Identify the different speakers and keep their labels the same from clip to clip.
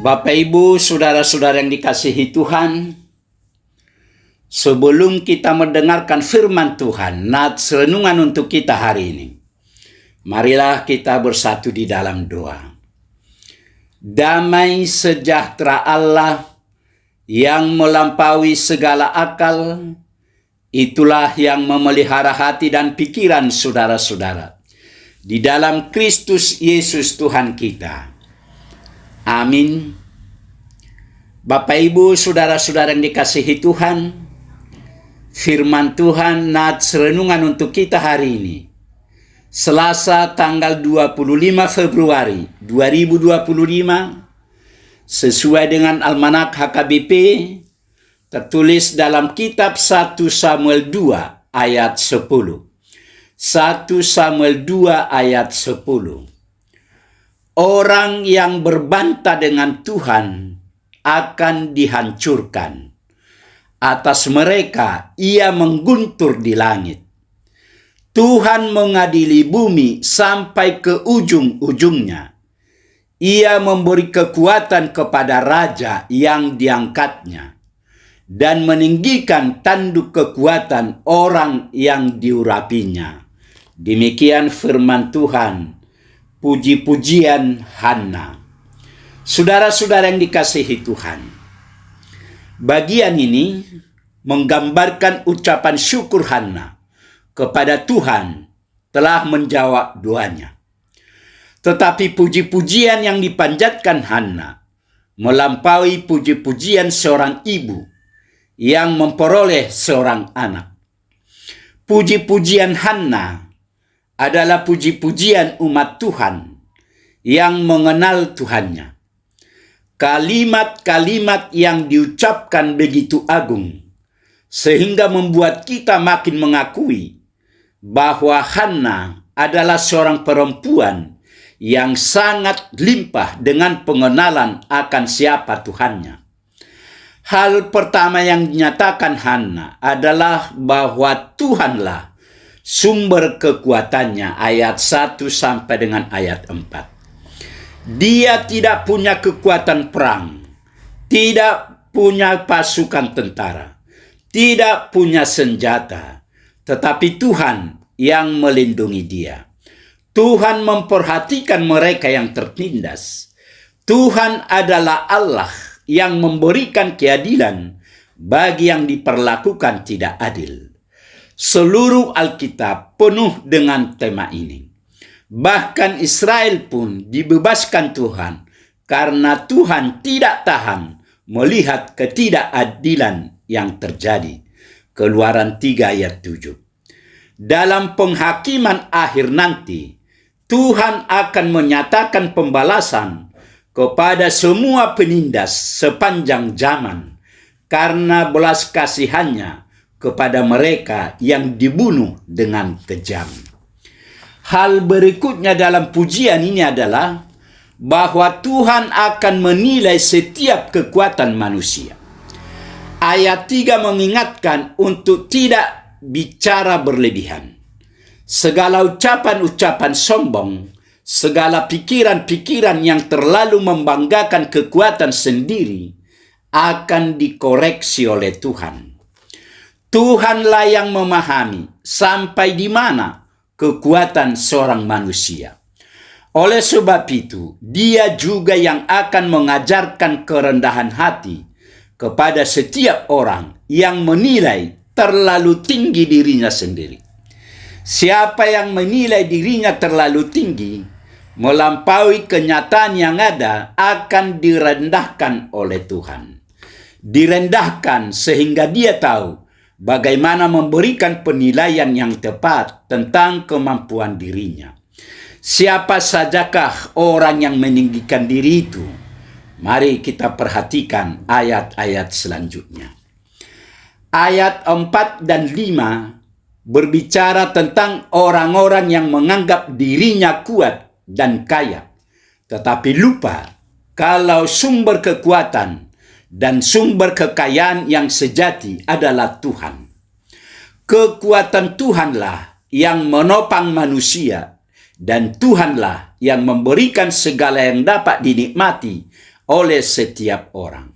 Speaker 1: Bapak, Ibu, saudara-saudara yang dikasihi Tuhan, sebelum kita mendengarkan firman Tuhan, nats renungan untuk kita hari ini, marilah kita bersatu di dalam doa. Damai sejahtera Allah yang melampaui segala akal, itulah yang memelihara hati dan pikiran saudara-saudara di dalam Kristus Yesus Tuhan kita. Amin. Bapak, Ibu, saudara-saudara yang dikasihi Tuhan, firman Tuhan nats renungan untuk kita hari ini, Selasa tanggal 25 Februari 2025, sesuai dengan Almanak HKBP, tertulis dalam kitab 1 Samuel 2 ayat 10. 1 Samuel 2 ayat 10. Orang yang berbantah dengan Tuhan akan dihancurkan. Atas mereka ia mengguntur di langit. Tuhan mengadili bumi sampai ke ujung-ujungnya. Ia memberi kekuatan kepada raja yang diangkatnya dan meninggikan tanduk kekuatan orang yang diurapinya. Demikian firman Tuhan. Puji-pujian Hana. Saudara-saudara yang dikasihi Tuhan, bagian ini menggambarkan ucapan syukur Hana kepada Tuhan telah menjawab doanya. Tetapi puji-pujian yang dipanjatkan Hana melampaui puji-pujian seorang ibu yang memperoleh seorang anak. Puji-pujian Hana adalah puji-pujian umat Tuhan yang mengenal Tuhannya. Kalimat-kalimat yang diucapkan begitu agung, sehingga membuat kita makin mengakui bahwa Hana adalah seorang perempuan yang sangat limpah dengan pengenalan akan siapa Tuhannya. Hal pertama yang dinyatakan Hana adalah bahwa Tuhanlah sumber kekuatannya, ayat 1 sampai dengan ayat 4. Dia tidak punya kekuatan perang, tidak punya pasukan tentara, tidak punya senjata, tetapi Tuhan yang melindungi dia. Tuhan memperhatikan mereka yang tertindas. Tuhan adalah Allah yang memberikan keadilan bagi yang diperlakukan tidak adil. Seluruh Alkitab penuh dengan tema ini. Bahkan Israel pun dibebaskan Tuhan karena Tuhan tidak tahan melihat ketidakadilan yang terjadi. Keluaran 3 ayat 7. Dalam penghakiman akhir nanti, Tuhan akan menyatakan pembalasan kepada semua penindas sepanjang zaman karena belas kasihannya kepada mereka yang dibunuh dengan kejam. Hal berikutnya dalam pujian ini adalah bahwa Tuhan akan menilai setiap kekuatan manusia. Ayat 3 mengingatkan untuk tidak bicara berlebihan. Segala ucapan-ucapan sombong, segala pikiran-pikiran yang terlalu membanggakan kekuatan sendiri akan dikoreksi oleh Tuhan. Tuhanlah yang memahami sampai di mana kekuatan seorang manusia. Oleh sebab itu, Dia juga yang akan mengajarkan kerendahan hati kepada setiap orang yang menilai terlalu tinggi dirinya sendiri. Siapa yang menilai dirinya terlalu tinggi, melampaui kenyataan yang ada, akan direndahkan oleh Tuhan. Direndahkan sehingga dia tahu bagaimana memberikan penilaian yang tepat tentang kemampuan dirinya. Siapa sajakah orang yang meninggikan diri itu? Mari kita perhatikan ayat-ayat selanjutnya. Ayat 4 dan 5 berbicara tentang orang-orang yang menganggap dirinya kuat dan kaya, tetapi lupa kalau sumber kekuatan dan sumber kekayaan yang sejati adalah Tuhan. Kekuatan Tuhanlah yang menopang manusia, dan Tuhanlah yang memberikan segala yang dapat dinikmati oleh setiap orang.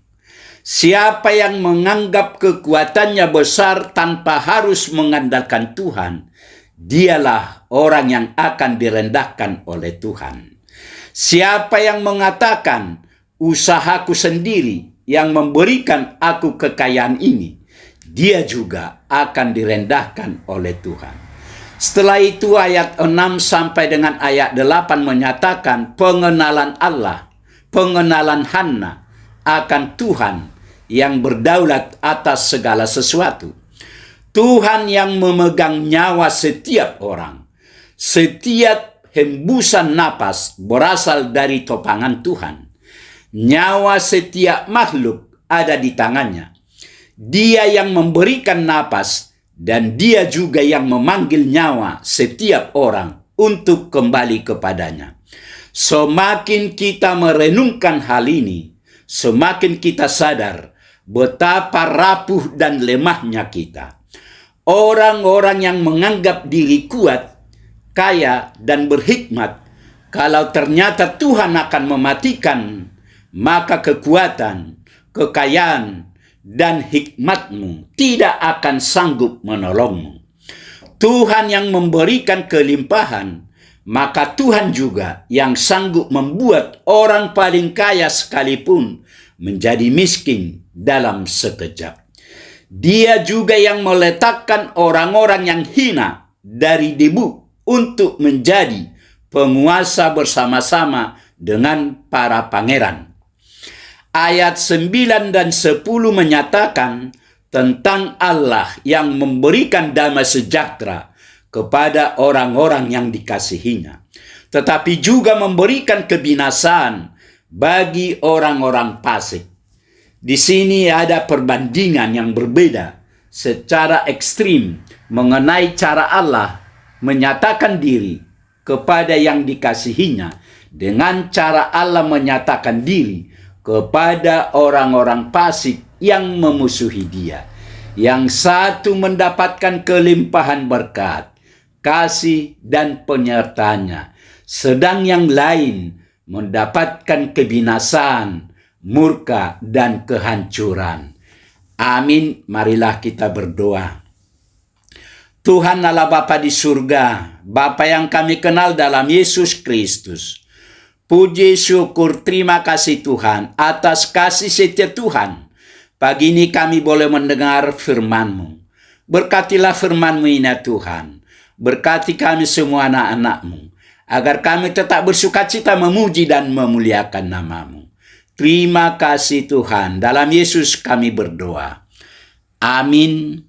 Speaker 1: Siapa yang menganggap kekuatannya besar tanpa harus mengandalkan Tuhan, dialah orang yang akan direndahkan oleh Tuhan. Siapa yang mengatakan, usahaku sendiri yang memberikan aku kekayaan ini, dia juga akan direndahkan oleh Tuhan. Setelah itu ayat 6 sampai dengan ayat 8 menyatakan pengenalan Allah, pengenalan Hana akan Tuhan yang berdaulat atas segala sesuatu. Tuhan yang memegang nyawa setiap orang. Setiap hembusan napas berasal dari topangan Tuhan. Nyawa setiap makhluk ada di tangannya. Dia yang memberikan napas dan dia juga yang memanggil nyawa setiap orang untuk kembali kepadanya. Semakin kita merenungkan hal ini, semakin kita sadar betapa rapuh dan lemahnya kita. Orang-orang yang menganggap diri kuat, kaya, dan berhikmat, kalau ternyata Tuhan akan mematikan, maka kekuatan, kekayaan, dan hikmatmu tidak akan sanggup menolongmu. Tuhan yang memberikan kelimpahan, maka Tuhan juga yang sanggup membuat orang paling kaya sekalipun menjadi miskin dalam sekejap. Dia juga yang meletakkan orang-orang yang hina dari debu untuk menjadi penguasa bersama-sama dengan para pangeran. Ayat 9 dan 10 menyatakan tentang Allah yang memberikan damai sejahtera kepada orang-orang yang dikasihinya, tetapi juga memberikan kebinasaan bagi orang-orang fasik. Di sini ada perbandingan yang berbeda secara ekstrim mengenai cara Allah menyatakan diri kepada yang dikasihinya dengan cara Allah menyatakan diri kepada orang-orang fasik yang memusuhi Dia. Yang satu mendapatkan kelimpahan berkat, kasih, dan penyertaannya, sedang yang lain mendapatkan kebinasaan, murka, dan kehancuran. Amin. Marilah kita berdoa. Tuhan Allah Bapa di surga, Bapa yang kami kenal dalam Yesus Kristus. Puji, syukur, terima kasih Tuhan atas kasih setia Tuhan. Pagi ini kami boleh mendengar firman-Mu. Berkatilah firman-Mu ini Tuhan. Berkati kami semua anak-anak-Mu, agar kami tetap bersukacita memuji dan memuliakan nama-Mu. Terima kasih Tuhan. Dalam Yesus kami berdoa. Amin.